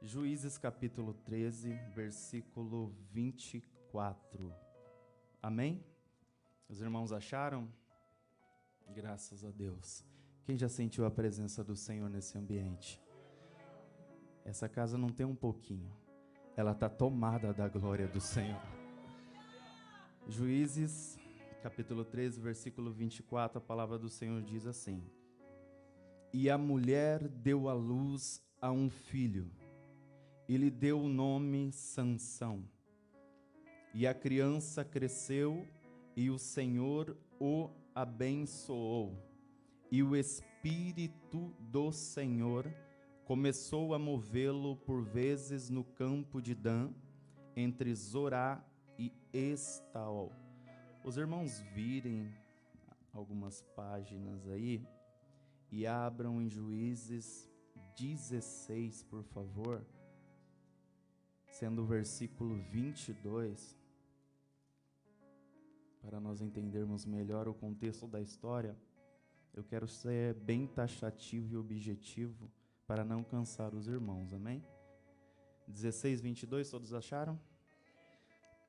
Juízes capítulo 13, versículo 24. Amém? Os irmãos acharam? Graças a Deus. Quem já sentiu a presença do Senhor nesse ambiente? Essa casa não tem um pouquinho. Ela está tomada da glória do Senhor. Juízes capítulo 13, versículo 24, a palavra do Senhor diz assim: E a mulher deu à luz a um filho, e lhe deu o nome Sansão. E a criança cresceu, e o Senhor o abençoou. E o Espírito do Senhor começou a movê-lo por vezes no campo de Dan, entre Zorá e Estaol. Os irmãos virem algumas páginas aí e abram em Juízes 16, por favor, sendo o versículo 22, para nós entendermos melhor o contexto da história. Eu quero ser bem taxativo e objetivo para não cansar os irmãos, amém? 16, 22, todos acharam?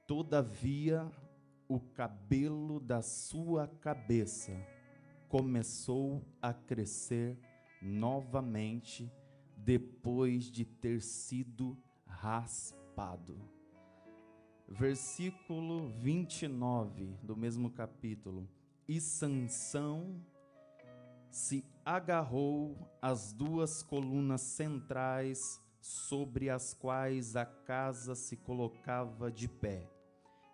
Todavia, o cabelo da sua cabeça começou a crescer novamente depois de ter sido raspado. Versículo 29 do mesmo capítulo. E Sansão se agarrou às duas colunas centrais sobre as quais a casa se colocava de pé,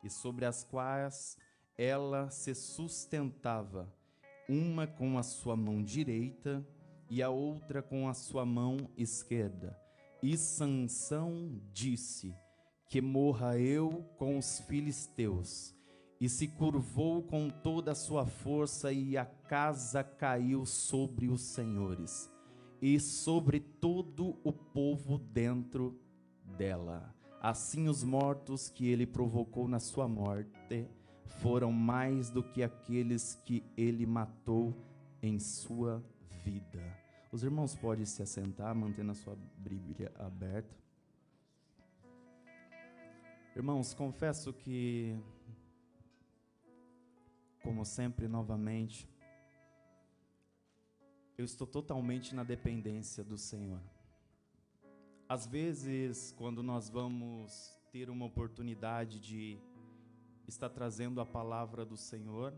e sobre as quais ela se sustentava, uma com a sua mão direita e a outra com a sua mão esquerda. E Sansão disse: que morra eu com os filisteus. E se curvou com toda a sua força, e a casa caiu sobre os senhores e sobre todo o povo dentro dela. Assim os mortos que ele provocou na sua morte foram mais do que aqueles que ele matou em sua vida. Os irmãos podem se assentar, mantendo a sua Bíblia aberta. Irmãos, confesso que, como sempre, novamente, eu estou totalmente na dependência do Senhor. Às vezes, quando nós vamos ter uma oportunidade de estar trazendo a palavra do Senhor,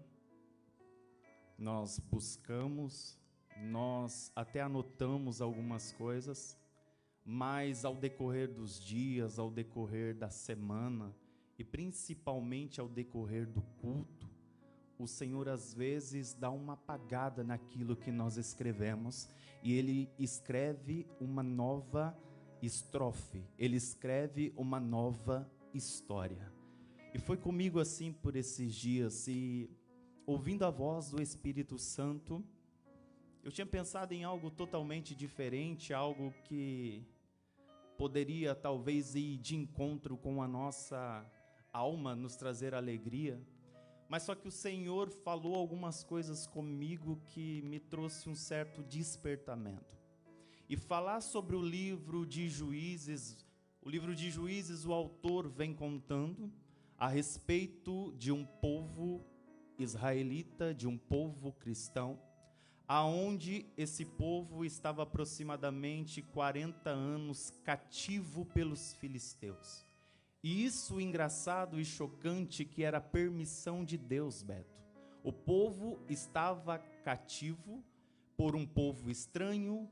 nós buscamos, nós até anotamos algumas coisas, mas ao decorrer dos dias, ao decorrer da semana e principalmente ao decorrer do culto, o Senhor às vezes dá uma apagada naquilo que nós escrevemos, e Ele escreve uma nova estrofe, Ele escreve uma nova história. E foi comigo assim por esses dias, e ouvindo a voz do Espírito Santo, eu tinha pensado em algo totalmente diferente, algo que poderia talvez ir de encontro com a nossa alma, nos trazer alegria. Mas só que o Senhor falou algumas coisas comigo que me trouxe um certo despertamento. E falar sobre o livro de Juízes, o autor vem contando a respeito de um povo israelita, de um povo cristão, aonde esse povo estava aproximadamente 40 anos cativo pelos filisteus. E isso engraçado e chocante, que era a permissão de Deus, Beto. O povo estava cativo por um povo estranho,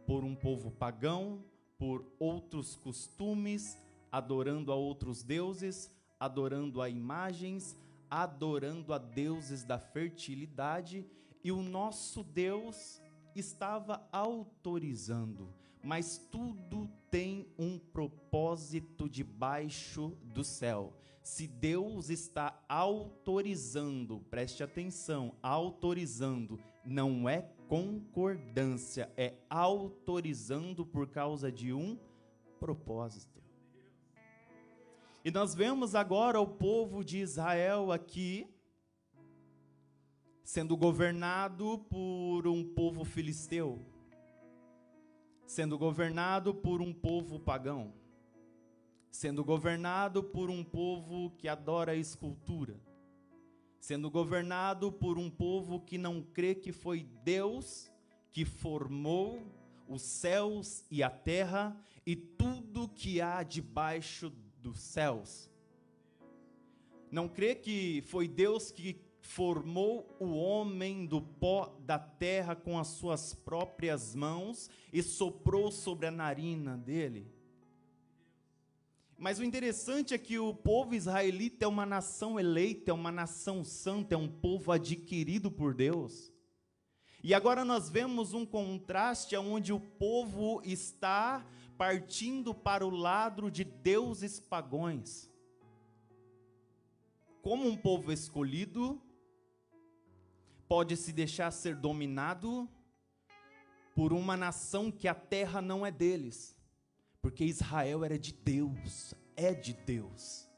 por um povo pagão, por outros costumes, adorando a outros deuses, adorando a imagens, adorando a deuses da fertilidade. E o nosso Deus estava autorizando, mas tudo tem um propósito debaixo do céu. Se Deus está autorizando, preste atenção, autorizando, não é concordância, é autorizando por causa de um propósito. E nós vemos agora o povo de Israel aqui, sendo governado por um povo filisteu, sendo governado por um povo pagão, sendo governado por um povo que adora a escultura, sendo governado por um povo que não crê que foi Deus que formou os céus e a terra e tudo que há debaixo dos céus. Não crê que foi Deus que formou o homem do pó da terra com as suas próprias mãos e soprou sobre a narina dele. Mas o interessante é que o povo israelita é uma nação eleita, é uma nação santa, é um povo adquirido por Deus. E agora nós vemos um contraste onde o povo está partindo para o lado de deuses pagãos. Como um povo escolhido pode se deixar ser dominado por uma nação que a terra não é deles, porque Israel era de Deus, é de Deus.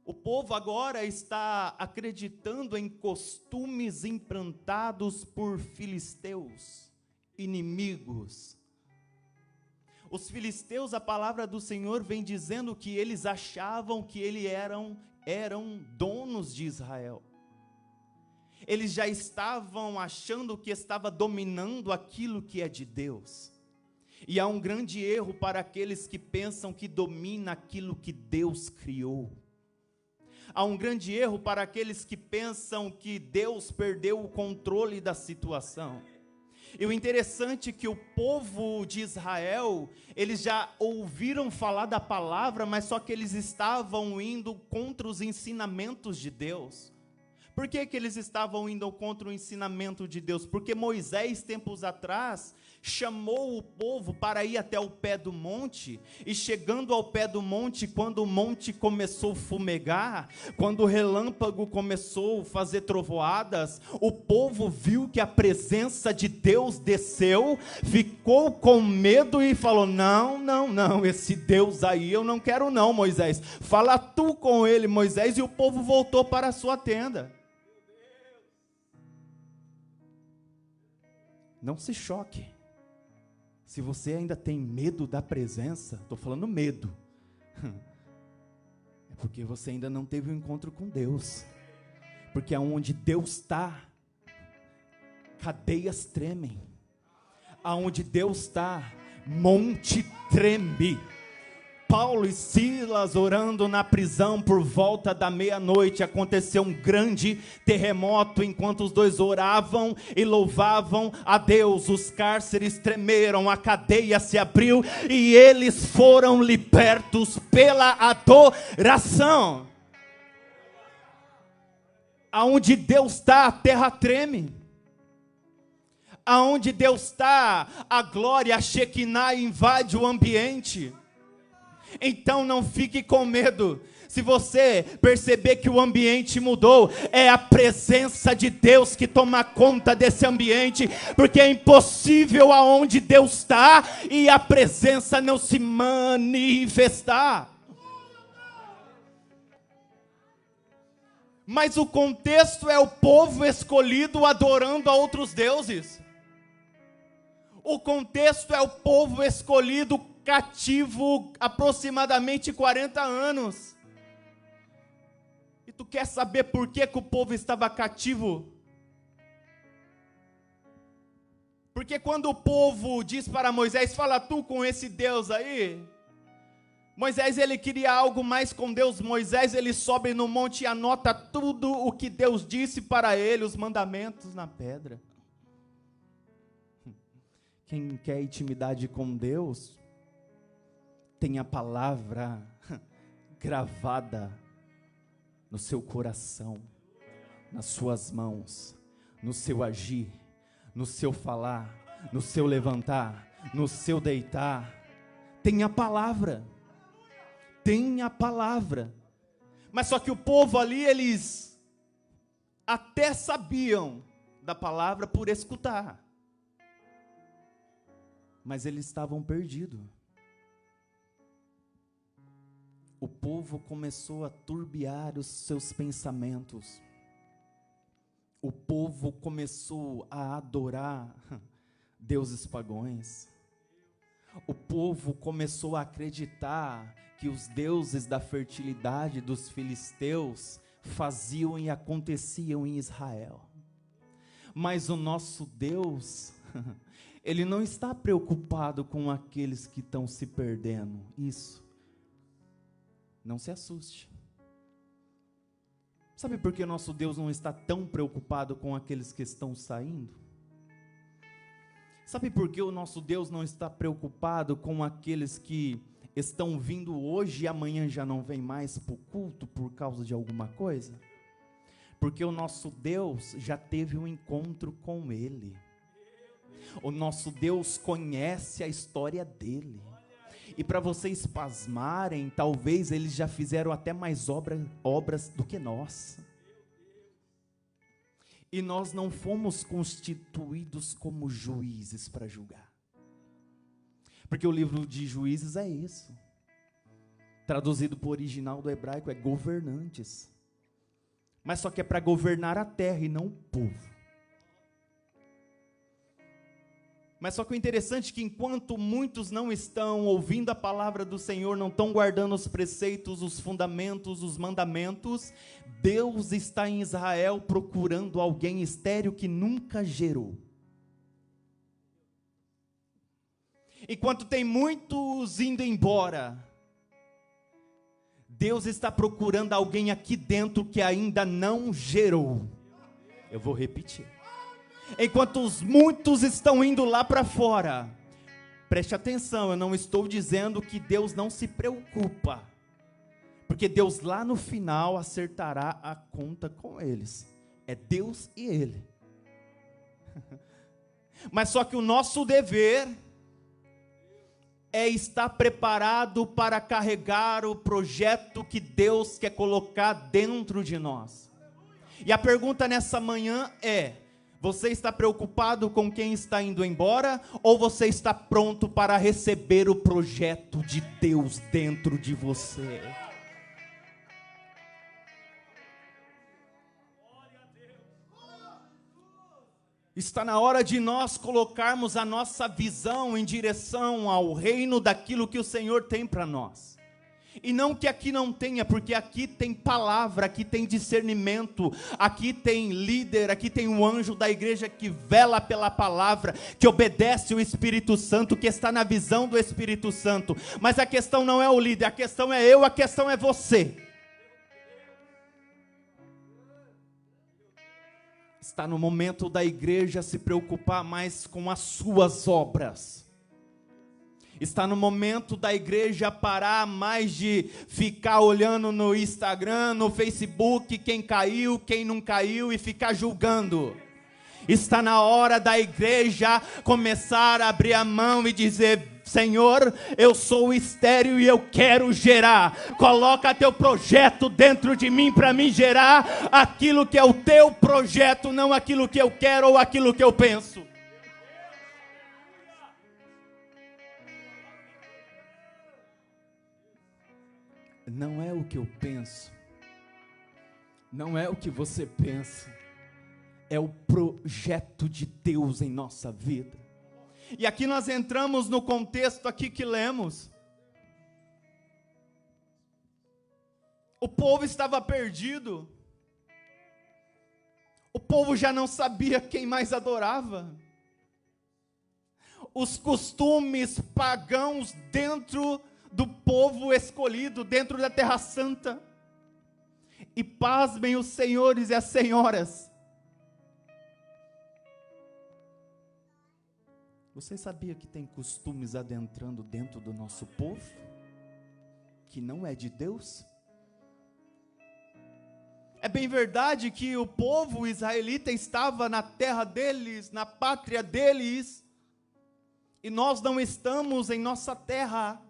O povo agora está acreditando em costumes implantados por filisteus, inimigos. Os filisteus, a palavra do Senhor vem dizendo que eles achavam que eles eram donos de Israel. Eles já estavam achando que estava dominando aquilo que é de Deus. E há um grande erro para aqueles que pensam que domina aquilo que Deus criou. Há um grande erro para aqueles que pensam que Deus perdeu o controle da situação. E o interessante é que o povo de Israel, eles já ouviram falar da palavra, mas só que eles estavam indo contra os ensinamentos de Deus. Por que eles estavam indo contra o ensinamento de Deus? Porque Moisés, tempos atrás, chamou o povo para ir até o pé do monte, e chegando ao pé do monte, quando o monte começou a fumegar, quando o relâmpago começou a fazer trovoadas, o povo viu que a presença de Deus desceu, ficou com medo e falou: não, esse Deus aí eu não quero não, Moisés, fala tu com ele, Moisés, e o povo voltou para a sua tenda. Não se choque. Se você ainda tem medo da presença, estou falando medo, é porque você ainda não teve um encontro com Deus. Porque aonde Deus está, cadeias tremem. Aonde Deus está, monte treme. Paulo e Silas orando na prisão por volta da meia-noite, aconteceu um grande terremoto enquanto os dois oravam e louvavam a Deus. Os cárceres tremeram, a cadeia se abriu e eles foram libertos pela adoração. Aonde Deus está, a terra treme. Aonde Deus está, a glória, a Shekinah invade o ambiente. Então não fique com medo. Se você perceber que o ambiente mudou, é a presença de Deus que toma conta desse ambiente, porque é impossível aonde Deus está e a presença não se manifestar. Mas o contexto é o povo escolhido adorando a outros deuses. O contexto é o povo escolhido cativo aproximadamente 40 anos. E tu quer saber por que o povo estava cativo? Porque quando o povo diz para Moisés: fala tu com esse Deus aí. Moisés, ele queria algo mais com Deus. Moisés, ele sobe no monte e anota tudo o que Deus disse para ele, os mandamentos na pedra. Quem quer intimidade com Deus, tem a palavra gravada no seu coração, nas suas mãos, no seu agir, no seu falar, no seu levantar, no seu deitar. Tem a palavra. Tem a palavra. Mas só que o povo ali, eles até sabiam da palavra por escutar, mas eles estavam perdidos. O povo começou a turbiar os seus pensamentos. O povo começou a adorar deuses pagãos. O povo começou a acreditar que os deuses da fertilidade dos filisteus faziam e aconteciam em Israel. Mas o nosso Deus, Ele não está preocupado com aqueles que estão se perdendo. Isso. Não se assuste. Sabe por que nosso Deus não está tão preocupado com aqueles que estão saindo? Sabe por que o nosso Deus não está preocupado com aqueles que estão vindo hoje e amanhã já não vêm mais para o culto por causa de alguma coisa? Porque o nosso Deus já teve um encontro com Ele. O nosso Deus conhece a história dele. E para vocês pasmarem, talvez eles já fizeram até mais obras do que nós. E nós não fomos constituídos como juízes para julgar. Porque o livro de Juízes é isso. Traduzido para o original do hebraico é governantes. Mas só que é para governar a terra e não o povo. Mas só que o interessante é que enquanto muitos não estão ouvindo a palavra do Senhor, não estão guardando os preceitos, os fundamentos, os mandamentos, Deus está em Israel procurando alguém estéril que nunca gerou. Enquanto tem muitos indo embora, Deus está procurando alguém aqui dentro que ainda não gerou. Eu vou repetir. Enquanto os muitos estão indo lá para fora, preste atenção, eu não estou dizendo que Deus não se preocupa, porque Deus lá no final acertará a conta com eles, é Deus e Ele. Mas só que o nosso dever é estar preparado para carregar o projeto que Deus quer colocar dentro de nós. E a pergunta nessa manhã é: você está preocupado com quem está indo embora, ou você está pronto para receber o projeto de Deus dentro de você? Está na hora de nós colocarmos a nossa visão em direção ao reino daquilo que o Senhor tem para nós. E não que aqui não tenha, porque aqui tem palavra, aqui tem discernimento, aqui tem líder, aqui tem um anjo da igreja que vela pela palavra, que obedece o Espírito Santo, que está na visão do Espírito Santo. Mas a questão não é o líder, a questão é eu, a questão é você. Está no momento da igreja se preocupar mais com as suas obras. Está no momento da igreja parar mais de ficar olhando no Instagram, no Facebook, quem caiu, quem não caiu e ficar julgando. Está na hora da igreja começar a abrir a mão e dizer: Senhor, eu sou estéril e eu quero gerar. Coloca teu projeto dentro de mim para me gerar aquilo que é o teu projeto, não aquilo que eu quero ou aquilo que eu penso. Não é o que eu penso, não é o que você pensa, é o projeto de Deus em nossa vida. E aqui nós entramos no contexto aqui que lemos. O povo estava perdido, o povo já não sabia quem mais adorava. Os costumes pagãos dentro do povo escolhido, dentro da Terra Santa. E pasmem os senhores e as senhoras. Você sabia que tem costumes adentrando dentro do nosso povo? Que não é de Deus? É bem verdade que o povo israelita estava na terra deles, na pátria deles, e nós não estamos em nossa terra.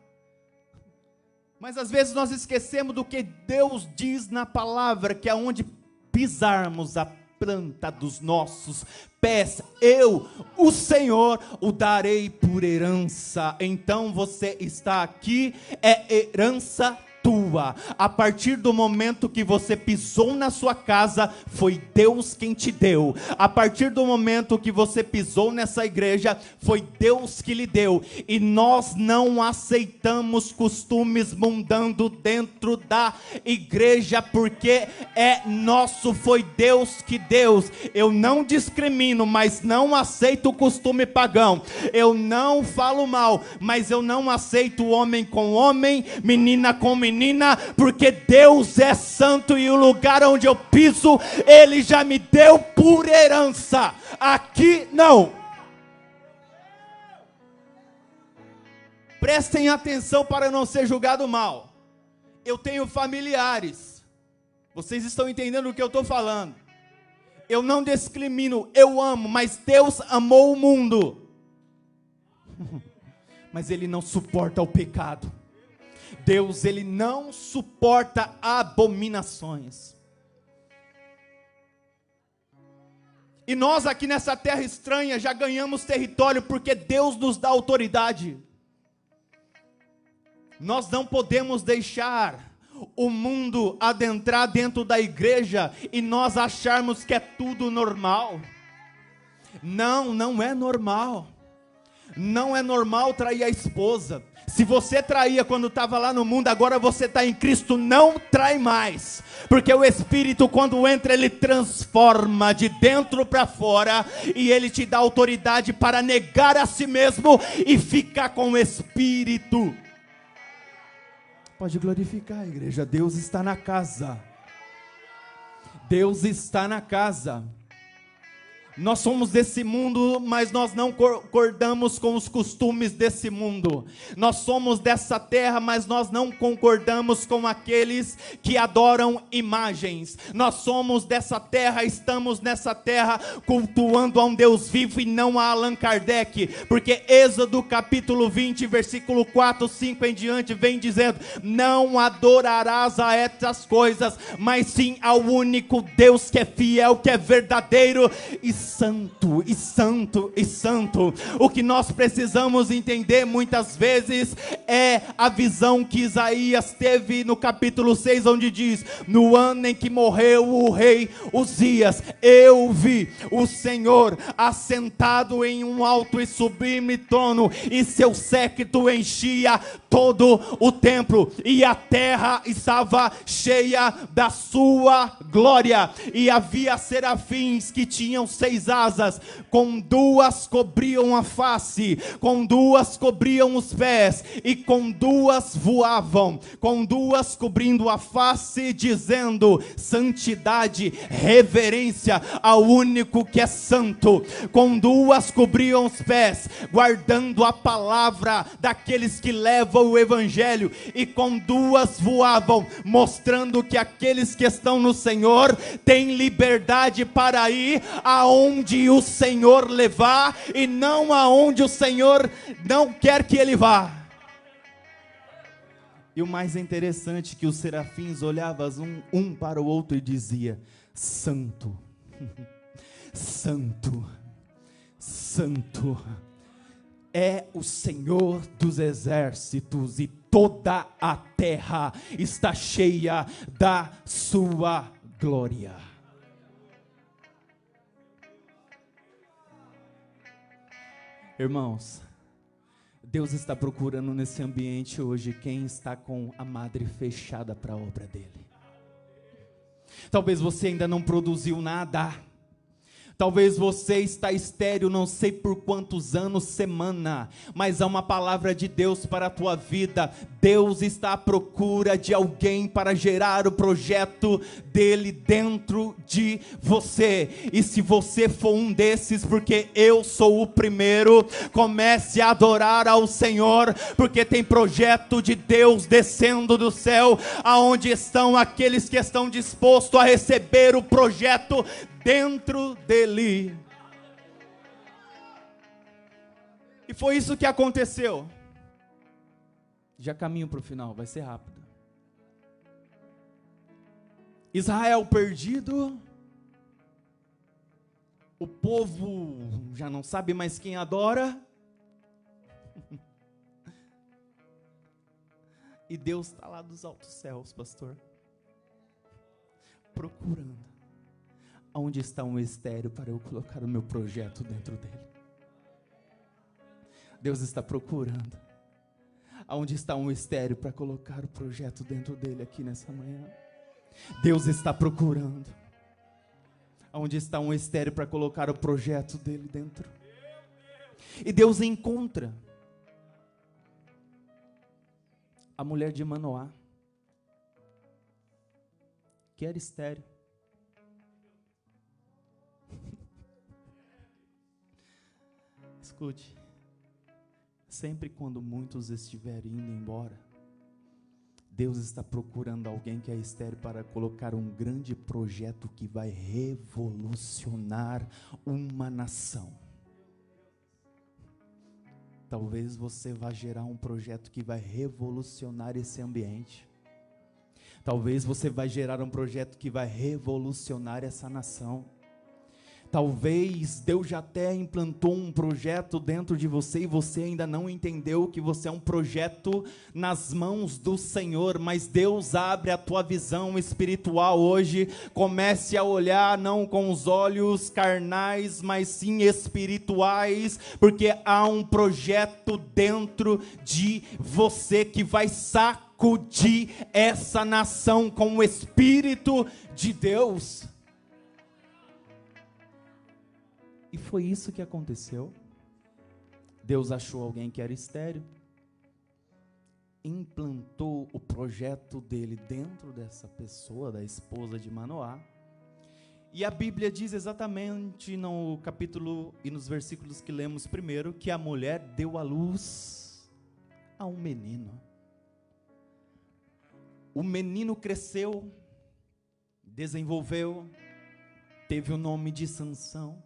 Mas às vezes nós esquecemos do que Deus diz na palavra, que aonde pisarmos a planta dos nossos pés, eu, o Senhor, o darei por herança. Então você está aqui, é herança tua. sua. A partir do momento que você pisou na sua casa, foi Deus quem te deu. A partir do momento que você pisou nessa igreja, foi Deus que lhe deu. E nós não aceitamos costumes mundando dentro da igreja, porque é nosso, foi Deus que deu. Eu não discrimino, mas não aceito o costume pagão. Eu não falo mal, mas eu não aceito homem com homem, menina com menina, porque Deus é santo e o lugar onde eu piso, Ele já me deu por herança. Aqui não. Prestem atenção para não ser julgado mal. Eu tenho familiares. Vocês estão entendendo o que eu estou falando? Eu não discrimino, eu amo, mas Deus amou o mundo. Mas Ele não suporta o pecado. Deus, Ele não suporta abominações. E nós aqui nessa terra estranha já ganhamos território porque Deus nos dá autoridade. Nós não podemos deixar o mundo adentrar dentro da igreja e nós acharmos que é tudo normal. Não, não é normal. Não é normal trair a esposa. Se você traía quando estava lá no mundo, agora você está em Cristo, não trai mais. Porque o Espírito, quando entra, ele transforma de dentro para fora. E ele te dá autoridade para negar a si mesmo e ficar com o Espírito. Pode glorificar a igreja. Deus está na casa. Deus está na casa. Nós somos desse mundo, mas nós não concordamos com os costumes desse mundo. Nós somos dessa terra, mas nós não concordamos com aqueles que adoram imagens. Nós somos dessa terra, estamos nessa terra cultuando a um Deus vivo e não a Allan Kardec. Porque Êxodo capítulo 20, versículo 4, 5 em diante, vem dizendo: não adorarás a estas coisas, mas sim ao único Deus que é fiel, que é verdadeiro e santo, e santo, e santo. O que nós precisamos entender muitas vezes é a visão que Isaías teve no capítulo 6, onde diz: no ano em que morreu o rei Uzias, eu vi o Senhor assentado em um alto e sublime trono, e seu séquito enchia todo o templo, e a terra estava cheia da sua glória, e havia serafins que tinham 6 asas, com 2 cobriam a face, com 2 cobriam os pés, e com 2 voavam, com 2 cobrindo a face, dizendo: santidade, reverência ao único que é santo. Com 2 cobriam os pés, guardando a palavra daqueles que levam o evangelho, e com 2 voavam, mostrando que aqueles que estão no Senhor têm liberdade para ir aonde o Senhor levar, e não aonde o Senhor não quer que ele vá. E o mais interessante é que os serafins olhavam um para o outro e dizia: santo, santo, santo é o Senhor dos exércitos, e toda a terra está cheia da sua glória. Irmãos, Deus está procurando nesse ambiente hoje quem está com a madre fechada para a obra dele. Talvez você ainda não produziu nada. Talvez você está estéril, não sei por quantos anos, semana, mas há uma palavra de Deus para a tua vida. Deus está à procura de alguém para gerar o projeto dele dentro de você. E se você for um desses, porque eu sou o primeiro, comece a adorar ao Senhor, porque tem projeto de Deus descendo do céu, aonde estão aqueles que estão dispostos a receber o projeto dentro dele. E foi isso que aconteceu. Já caminho para o final, vai ser rápido. Israel perdido, o povo já não sabe mais quem adora. E Deus está lá dos altos céus, pastor, procurando aonde está um estéreo para eu colocar o meu projeto dentro dele. Deus está procurando aonde está um estéreo para colocar o projeto dentro dele aqui nessa manhã. Deus está procurando aonde está um estéreo para colocar o projeto dele dentro. E Deus encontra a mulher de Manoá, que era estéril. Escute, sempre quando muitos estiverem indo embora, Deus está procurando alguém que é estéril para colocar um grande projeto que vai revolucionar uma nação. Talvez você vá gerar um projeto que vai revolucionar esse ambiente. Talvez você vai gerar um projeto que vai revolucionar essa nação. Talvez Deus já até implantou um projeto dentro de você e você ainda não entendeu que você é um projeto nas mãos do Senhor, mas Deus abre a tua visão espiritual hoje. Comece a olhar não com os olhos carnais, mas sim espirituais, porque há um projeto dentro de você que vai sacudir essa nação com o Espírito de Deus. E foi isso que aconteceu. Deus achou alguém que era estéril, implantou o projeto dele dentro dessa pessoa, da esposa de Manoá. E a Bíblia diz exatamente no capítulo e nos versículos que lemos primeiro, que a mulher deu à luz a um menino. O menino cresceu, desenvolveu, teve o nome de Sansão.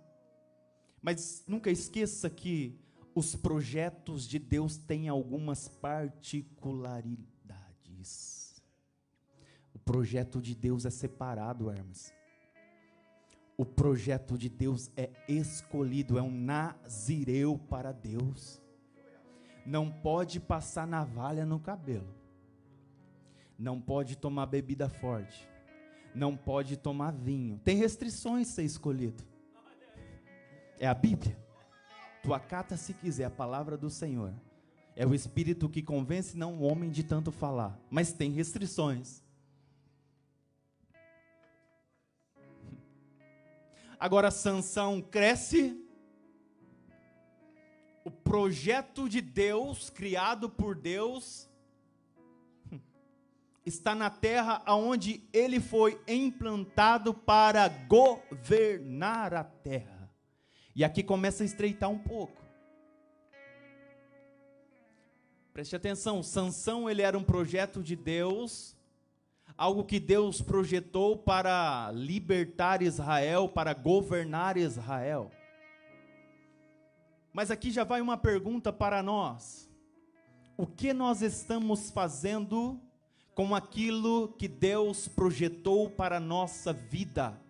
Mas nunca esqueça que os projetos de Deus têm algumas particularidades. O projeto de Deus é separado, Hermes. O projeto de Deus é escolhido, é um nazireu para Deus. Não pode passar navalha no cabelo. Não pode tomar bebida forte. Não pode tomar vinho. Tem restrições ser escolhido. É a Bíblia. Tu acata se quiser a palavra do Senhor. É o Espírito que convence, não o homem de tanto falar. Mas tem restrições. Agora Sansão cresce. O projeto de Deus, criado por Deus, está na terra aonde ele foi implantado para governar a terra. E aqui começa a estreitar um pouco. Preste atenção, Sansão, ele era um projeto de Deus, algo que Deus projetou para libertar Israel, para governar Israel. Mas aqui já vai uma pergunta para nós. O que nós estamos fazendo com aquilo que Deus projetou para a nossa vida?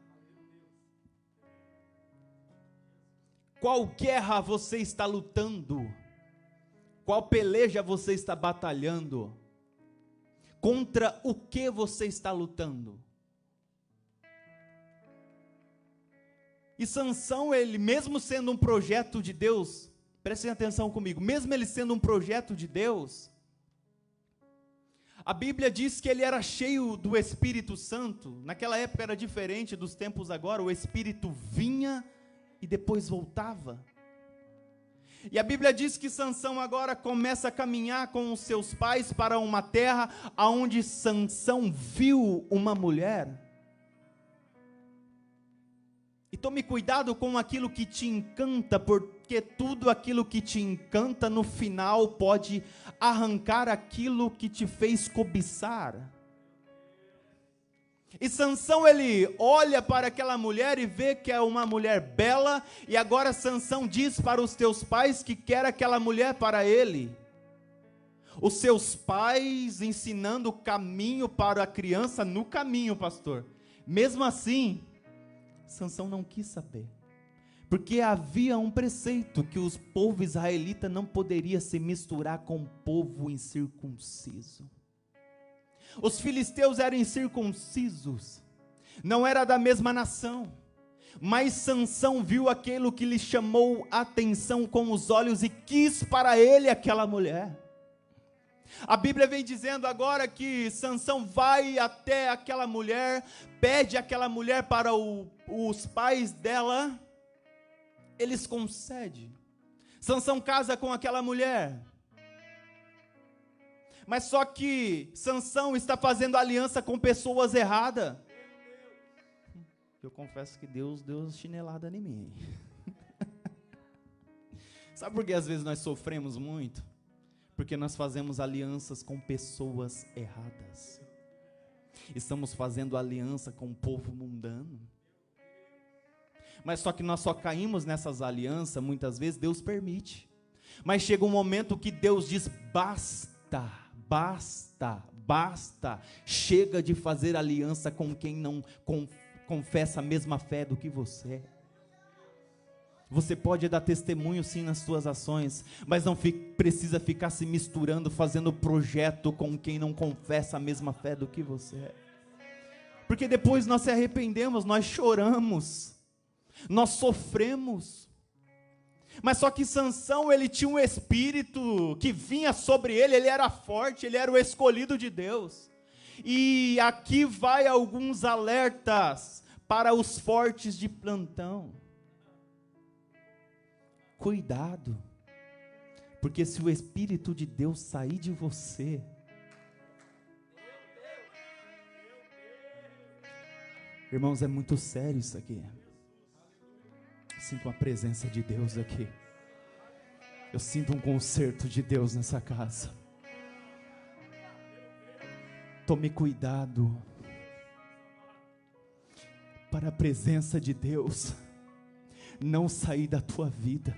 Qual guerra você está lutando? Qual peleja você está batalhando? Contra o que você está lutando? E Sansão, ele mesmo sendo um projeto de Deus, prestem atenção comigo, mesmo ele sendo um projeto de Deus, a Bíblia diz que ele era cheio do Espírito Santo. Naquela época era diferente dos tempos agora, o Espírito vinha e depois voltava. E a Bíblia diz que Sansão agora começa a caminhar com os seus pais para uma terra onde Sansão viu uma mulher. E tome cuidado com aquilo que te encanta, porque tudo aquilo que te encanta no final pode arrancar aquilo que te fez cobiçar. E Sansão, ele olha para aquela mulher e vê que é uma mulher bela, e agora Sansão diz para os teus pais que quer aquela mulher para ele. Os seus pais ensinando o caminho para a criança no caminho, pastor. Mesmo assim, Sansão não quis saber, porque havia um preceito que o povo israelita não poderia se misturar com o povo incircunciso. Os filisteus eram incircuncisos, não era da mesma nação, mas Sansão viu aquilo que lhe chamou a atenção com os olhos e quis para ele aquela mulher. A Bíblia vem dizendo agora que Sansão vai até aquela mulher, pede aquela mulher para os pais dela, eles concedem. Sansão casa com aquela mulher. Mas só que Sansão está fazendo aliança com pessoas erradas. Eu confesso que Deus deu uma chinelada em mim. Sabe por que às vezes nós sofremos muito? Porque nós fazemos alianças com pessoas erradas. Estamos fazendo aliança com o povo mundano. Mas só que nós só caímos nessas alianças, muitas vezes Deus permite. Mas chega um momento que Deus diz, basta, basta, basta. Chega de fazer aliança com quem não confessa a mesma fé do que você. Você pode dar testemunho sim nas suas ações, mas não precisa ficar se misturando, fazendo projeto com quem não confessa a mesma fé do que você é. Porque depois nós se arrependemos, nós choramos, nós sofremos. Mas só que Sansão, ele tinha um espírito que vinha sobre ele, ele era forte, ele era o escolhido de Deus. E aqui vai alguns alertas para os fortes de plantão. Cuidado, porque se o Espírito de Deus sair de você, irmãos, é muito sério isso aqui. Sinto a presença de Deus aqui. Eu sinto um concerto de Deus nessa casa. Tome cuidado para a presença de Deus não sair da tua vida.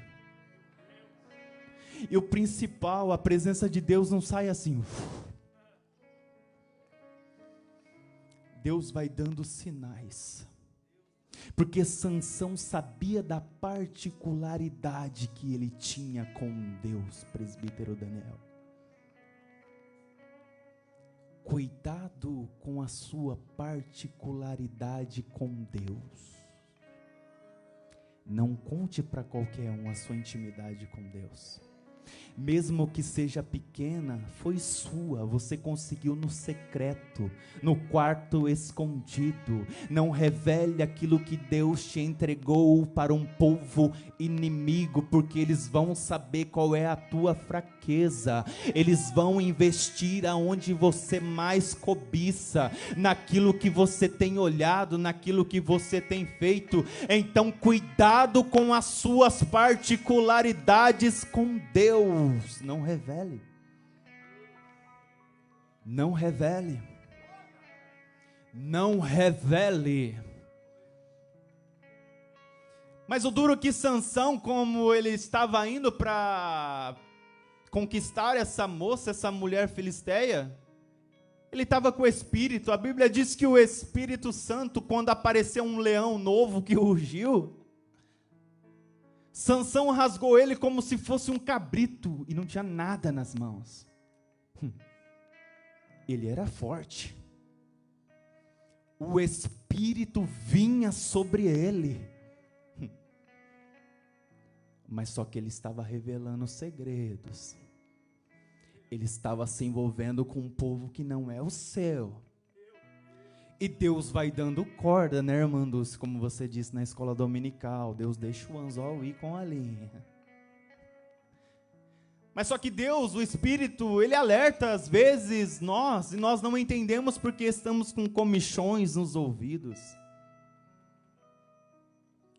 E o principal, a presença de Deus não sai assim. Deus vai dando sinais. Porque Sansão sabia da particularidade que ele tinha com Deus, presbítero Daniel. Cuidado com a sua particularidade com Deus. Não conte para qualquer um a sua intimidade com Deus. Mesmo que seja pequena, foi sua, você conseguiu no secreto, no quarto escondido. Não revele aquilo que Deus te entregou para um povo inimigo, porque eles vão saber qual é a tua fraqueza. Eles vão investir aonde você mais cobiça, naquilo que você tem olhado, naquilo que você tem feito. Então cuidado com as suas particularidades com Deus. Não revele. Não revele. Não revele. Mas o duro que Sansão, como ele estava indo para conquistar essa moça, essa mulher filisteia, ele estava com o Espírito. A Bíblia diz que o Espírito Santo, quando apareceu um leão novo que rugiu, Sansão rasgou ele como se fosse um cabrito e não tinha nada nas mãos. Ele era forte. O Espírito vinha sobre ele. Mas só que ele estava revelando segredos. Ele estava se envolvendo com um povo que não é o seu. E Deus vai dando corda, né, irmã Dulce? Como você disse na escola dominical, Deus deixa o anzol ir com a linha. Mas só que Deus, o Espírito, Ele alerta às vezes nós, e nós não entendemos porque estamos com comichões nos ouvidos.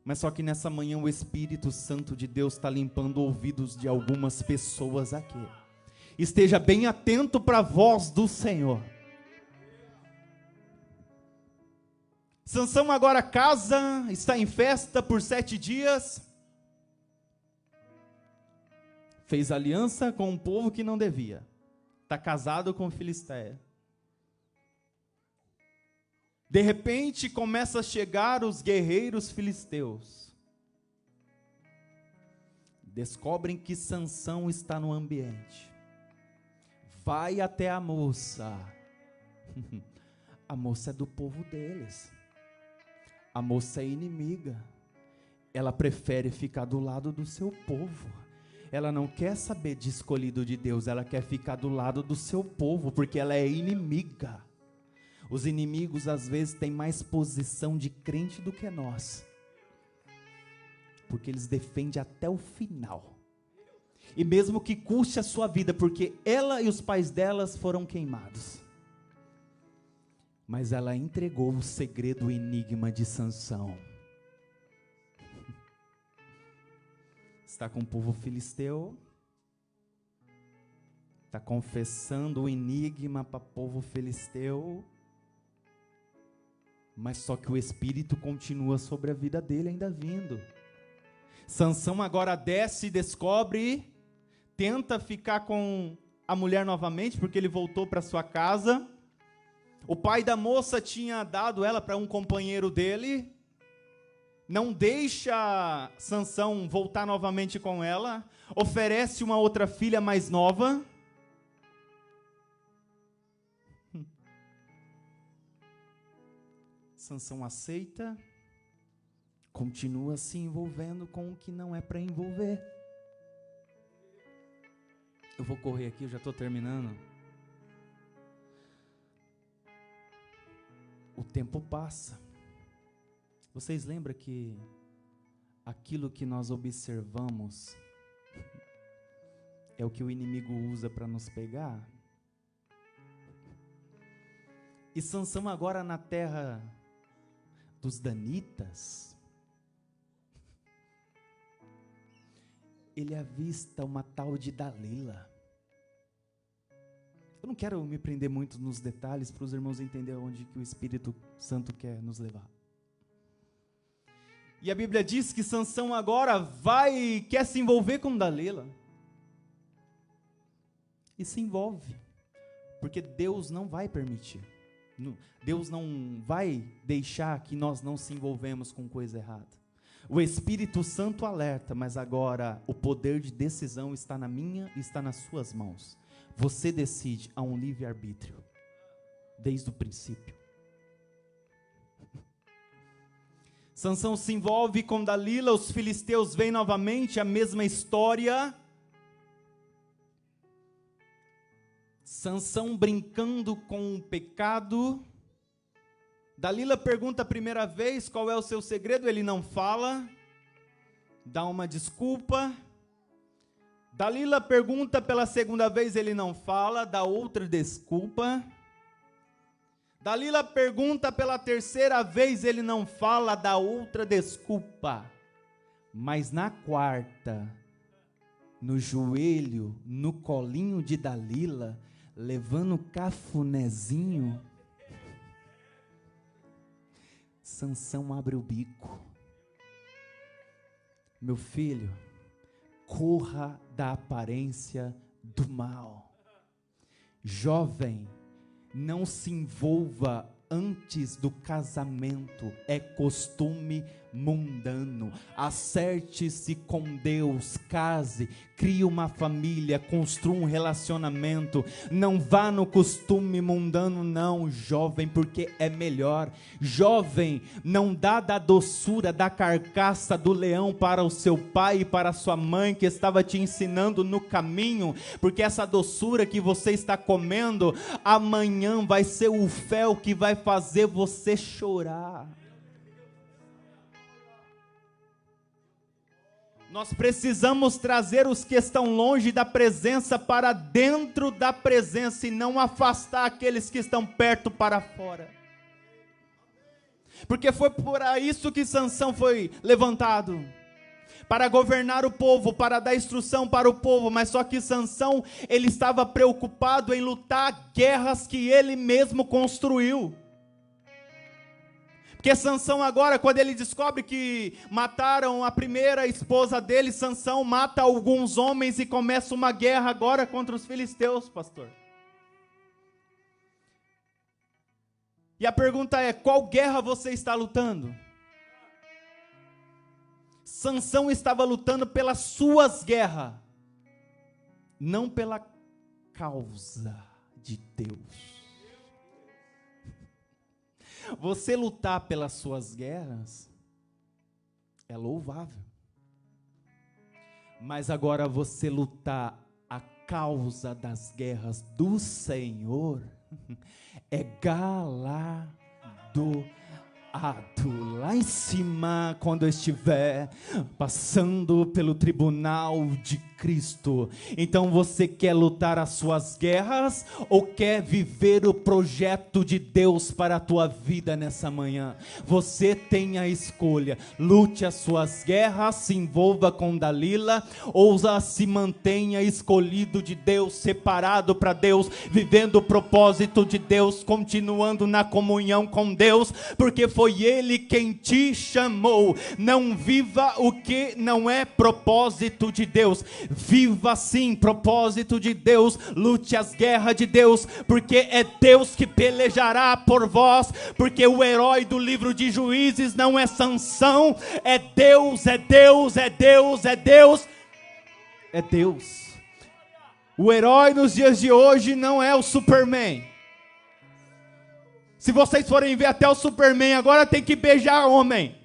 Mas só que nessa manhã o Espírito Santo de Deus está limpando ouvidos de algumas pessoas aqui. Esteja bem atento para a voz do Senhor. Sansão agora casa, está em festa por 7 dias. Fez aliança com um povo que não devia. Está casado com Filisteia. De repente começa a chegar os guerreiros filisteus. Descobrem que Sansão está no ambiente. Vai até a moça. A moça é do povo deles. A moça é inimiga. Ela prefere ficar do lado do seu povo. Ela não quer saber de escolhido de Deus, ela quer ficar do lado do seu povo, porque ela é inimiga. Os inimigos às vezes têm mais posição de crente do que nós, porque eles defendem até o final, e mesmo que custe a sua vida, porque ela e os pais delas foram queimados, mas ela entregou o segredo, o enigma de Sansão. Está com o povo filisteu, está confessando o enigma para o povo filisteu, mas só que o Espírito continua sobre a vida dele ainda vindo. Sansão agora desce e descobre, tenta ficar com a mulher novamente, porque ele voltou para sua casa. O pai da moça tinha dado ela para um companheiro dele, não deixa Sansão voltar novamente com ela, oferece uma outra filha mais nova. Sansão aceita, continua se envolvendo com o que não é para envolver. Eu vou correr aqui, eu já estou terminando. O tempo passa. Vocês lembram que aquilo que nós observamos é o que o inimigo usa para nos pegar? E Sansão agora na terra dos danitas, ele avista uma tal de Dalila. Eu não quero me prender muito nos detalhes para os irmãos entenderem onde que o Espírito Santo quer nos levar. E a Bíblia diz que Sansão agora quer se envolver com Dalila. E se envolve, porque Deus não vai permitir. Deus não vai deixar que nós não se envolvemos com coisa errada. O Espírito Santo alerta, mas agora o poder de decisão está na minha e está nas suas mãos. Você decide, há um livre-arbítrio, desde o princípio. Sansão se envolve com Dalila, os filisteus vêm novamente, a mesma história. Sansão brincando com o pecado. Dalila pergunta a primeira vez qual é o seu segredo, ele não fala, dá uma desculpa. Dalila pergunta pela segunda vez, ele não fala, dá outra desculpa. Dalila pergunta pela terceira vez, ele não fala, dá outra desculpa. Mas na quarta, no joelho, no colinho de Dalila, levando o cafunézinho, Sansão abre o bico. Meu filho, corra da aparência do mal. Jovem, não se envolva antes do casamento, é costume mundano. Acerte-se com Deus, case, crie uma família, construa um relacionamento. Não vá no costume mundano não, jovem, porque é melhor. Jovem, não dá da doçura da carcaça do leão para o seu pai e para a sua mãe que estava te ensinando no caminho, porque essa doçura que você está comendo, amanhã vai ser o fel que vai fazer você chorar. Nós precisamos trazer os que estão longe da presença para dentro da presença e não afastar aqueles que estão perto para fora. Porque foi por isso que Sansão foi levantado, para governar o povo, para dar instrução para o povo, mas só que Sansão, ele estava preocupado em lutar guerras que ele mesmo construiu. Porque Sansão agora, quando ele descobre que mataram a primeira esposa dele, Sansão mata alguns homens e começa uma guerra agora contra os filisteus, pastor. E a pergunta é, qual guerra você está lutando? Sansão estava lutando pelas suas guerras, não pela causa de Deus. Você lutar pelas suas guerras é louvável. Mas agora você lutar a causa das guerras do Senhor é galardoado lá em cima, quando eu estiver passando pelo tribunal de Cristo. Então você quer lutar as suas guerras ou quer viver o projeto de Deus para a tua vida nessa manhã? Você tem a escolha. Lute as suas guerras, se envolva com Dalila, ou se mantenha escolhido de Deus, separado para Deus, vivendo o propósito de Deus, continuando na comunhão com Deus, porque foi Ele quem te chamou. Não viva o que não é propósito de Deus. Viva sim, propósito de Deus. Lute as guerras de Deus, porque é Deus que pelejará por vós, porque o herói do livro de Juízes não é Sansão, é Deus, é Deus, é Deus, é Deus, é Deus. O herói nos dias de hoje não é o Superman. Se vocês forem ver, até o Superman agora tem que beijar homem.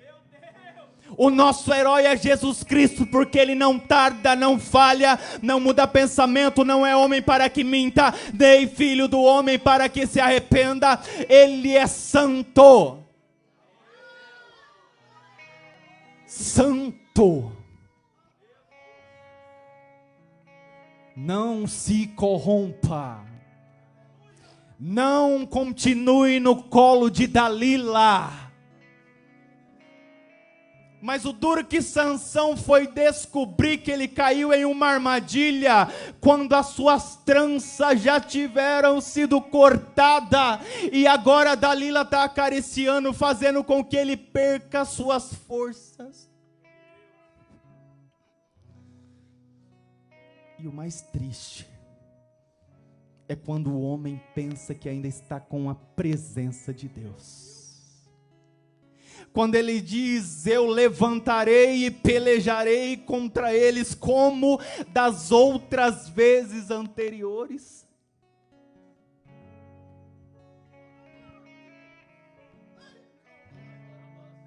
O nosso herói é Jesus Cristo, porque Ele não tarda, não falha, não muda pensamento, não é homem para que minta, nem filho do homem para que se arrependa. Ele é santo. Santo. Não se corrompa. Não continue no colo de Dalila. Mas o duro que Sansão foi descobrir que ele caiu em uma armadilha, quando as suas tranças já tiveram sido cortadas, e agora Dalila está acariciando, fazendo com que ele perca suas forças. E o mais triste é quando o homem pensa que ainda está com a presença de Deus. Quando ele diz, eu levantarei e pelejarei contra eles como das outras vezes anteriores.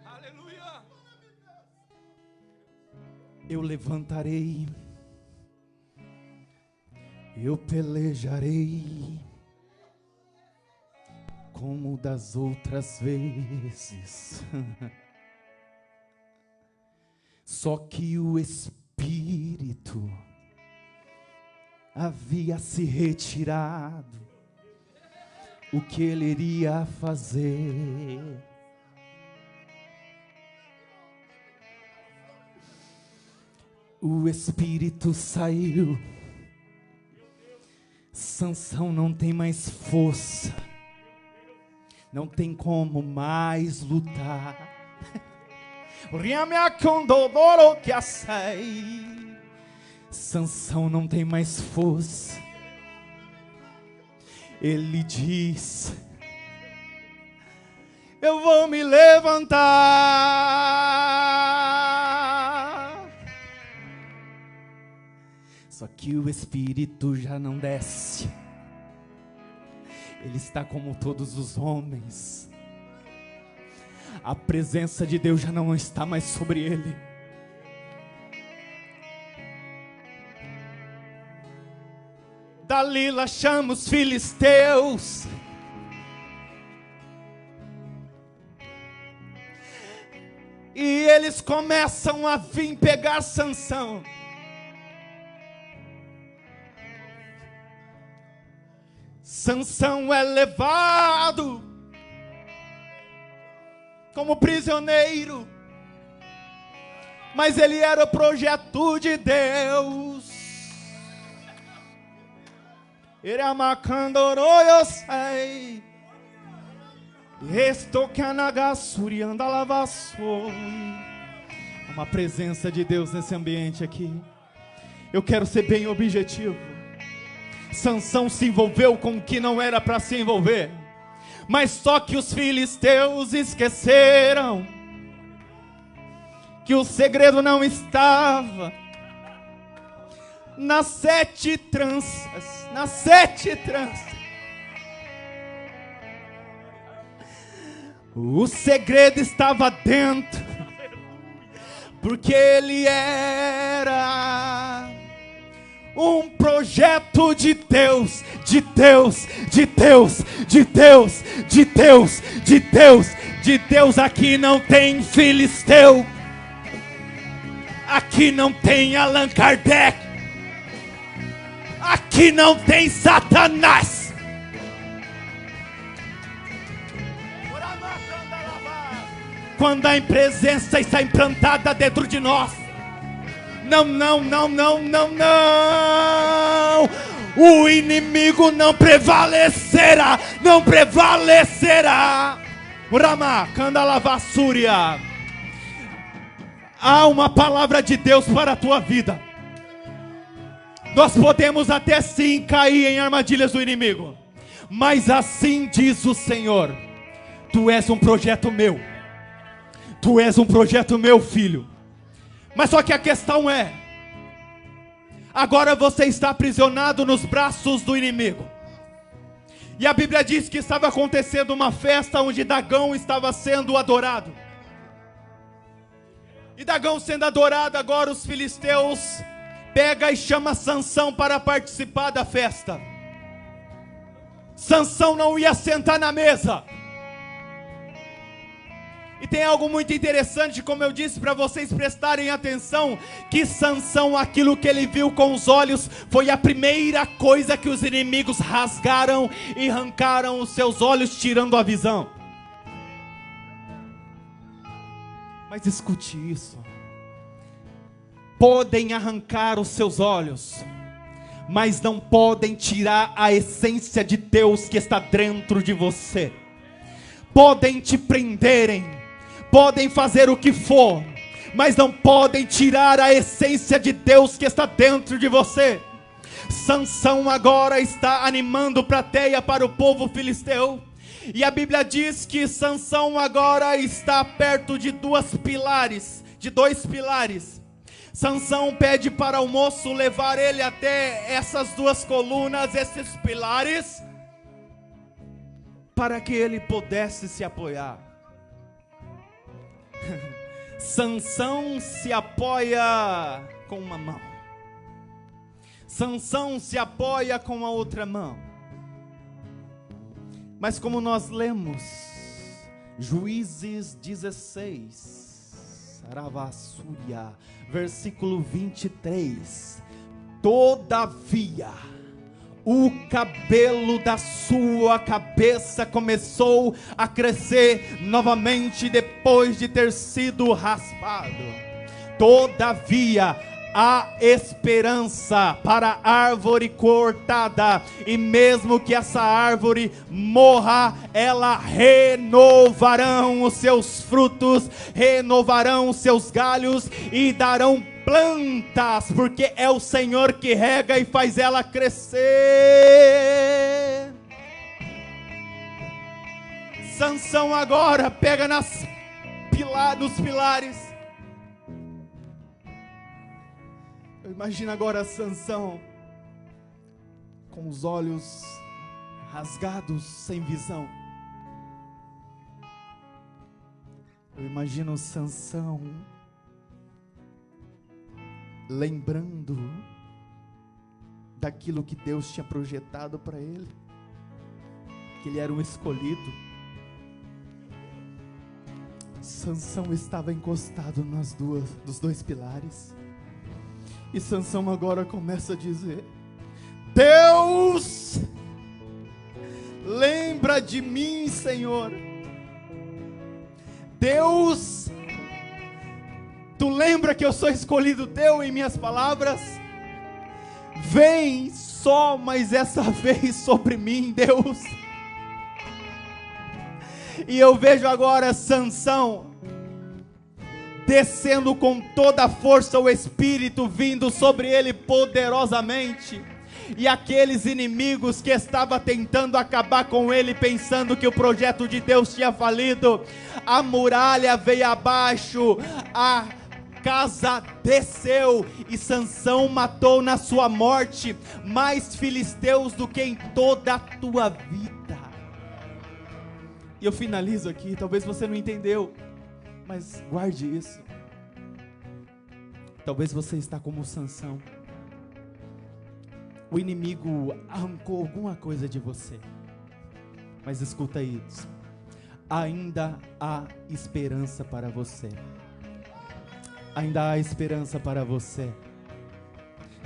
Aleluia! Eu levantarei, eu pelejarei como das outras vezes. Só que o Espírito havia se retirado. O que ele iria fazer? O Espírito saiu. Sansão não tem mais força. Não tem como mais lutar. Sansão não tem mais força. Ele diz, eu vou me levantar. Só que o Espírito já não desce. Ele está como todos os homens. A presença de Deus já não está mais sobre ele. Dalila chama os filisteus. E eles começam a vir pegar Sansão. Sansão é levado como prisioneiro, mas ele era o projeto de Deus. Ele amacandoroyosai, estocanagassuriandalavassoi. Uma presença de Deus nesse ambiente aqui. Eu quero ser bem objetivo. Sansão se envolveu com o que não era para se envolver, mas só que os filisteus esqueceram que o segredo não estava nas 7 tranças, O segredo estava dentro, porque ele era um projeto de Deus, de Deus, de Deus, de Deus, de Deus, de Deus, de Deus. Aqui não tem filisteu, aqui não tem Allan Kardec, aqui não tem Satanás. Quando a presença está implantada dentro de nós, não, o inimigo não prevalecerá, não prevalecerá. Rama, Candalavassúria. Há uma palavra de Deus para a tua vida. Nós podemos até sim cair em armadilhas do inimigo, mas assim diz o Senhor: tu és um projeto meu, tu és um projeto meu, filho. Mas só que a questão é, agora você está aprisionado nos braços do inimigo. E a Bíblia diz que estava acontecendo uma festa onde Dagão estava sendo adorado. E Dagão sendo adorado, agora os filisteus pega e chama Sansão para participar da festa. Sansão não ia sentar na mesa. E tem algo muito interessante, como eu disse, para vocês prestarem atenção, que Sansão, aquilo que ele viu com os olhos, foi a primeira coisa que os inimigos rasgaram e arrancaram os seus olhos, tirando a visão. Mas escute isso: podem arrancar os seus olhos, mas não podem tirar a essência de Deus que está dentro de você. Podem te prenderem, podem fazer o que for, mas não podem tirar a essência de Deus que está dentro de você. Sansão agora está animando plateia para o povo filisteu. E a Bíblia diz que Sansão agora está perto de dois pilares. Sansão pede para o moço levar ele até essas duas colunas, esses pilares, para que ele pudesse se apoiar. Sansão se apoia com uma mão, Sansão se apoia com a outra mão. Mas como nós lemos Juízes 16, Aravassúria, versículo 23, todavia o cabelo da sua cabeça começou a crescer novamente depois de ter sido raspado. Todavia há esperança para a árvore cortada, e mesmo que essa árvore morra, ela renovarão os seus frutos, renovarão os seus galhos e darão plantas, porque é o Senhor que rega e faz ela crescer. Sansão agora pega nos pilares. Eu imagino agora Sansão com os olhos rasgados, sem visão. Eu imagino Sansão lembrando daquilo que Deus tinha projetado para ele, que ele era um escolhido. Sansão estava encostado nos dois pilares, e Sansão agora começa a dizer: Deus, lembra de mim, Senhor. Deus, tu lembra que eu sou escolhido teu em minhas palavras? Vem só mais essa vez sobre mim, Deus. E eu vejo agora Sansão descendo com toda a força, o Espírito vindo sobre ele poderosamente. E aqueles inimigos que estavam tentando acabar com ele, pensando que o projeto de Deus tinha falido, a muralha veio abaixo, a casa desceu, e Sansão matou na sua morte mais filisteus do que em toda a tua vida. E eu finalizo aqui, talvez você não entendeu, mas guarde isso. Talvez você está como Sansão. O inimigo arrancou alguma coisa de você. Mas escuta isso. Ainda há esperança para você. Ainda há esperança para você.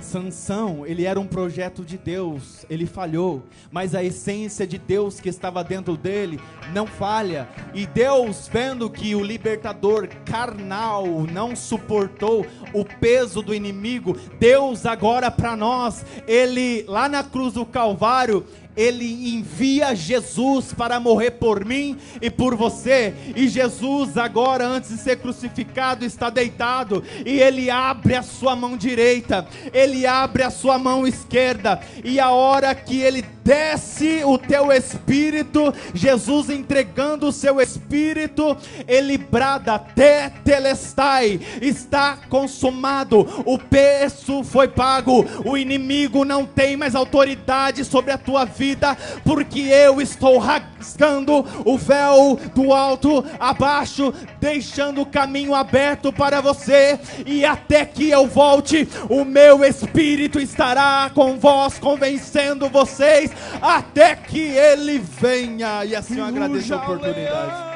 Sansão, ele era um projeto de Deus, ele falhou, mas a essência de Deus que estava dentro dele não falha. E Deus, vendo que o libertador carnal não suportou o peso do inimigo, Deus agora para nós, ele lá na cruz do Calvário, ele envia Jesus para morrer por mim e por você. E Jesus agora, antes de ser crucificado, está deitado, e ele abre a sua mão direita, ele abre a sua mão esquerda, e a hora que ele desce o teu espírito, Jesus entregando o seu espírito, ele brada: tetelestai, está consumado, o preço foi pago, o inimigo não tem mais autoridade sobre a tua vida, porque eu estou rasgando o véu do alto abaixo, deixando o caminho aberto para você, e até que eu volte, o meu espírito estará com vós, convencendo vocês, até que ele venha. E assim eu agradeço a oportunidade.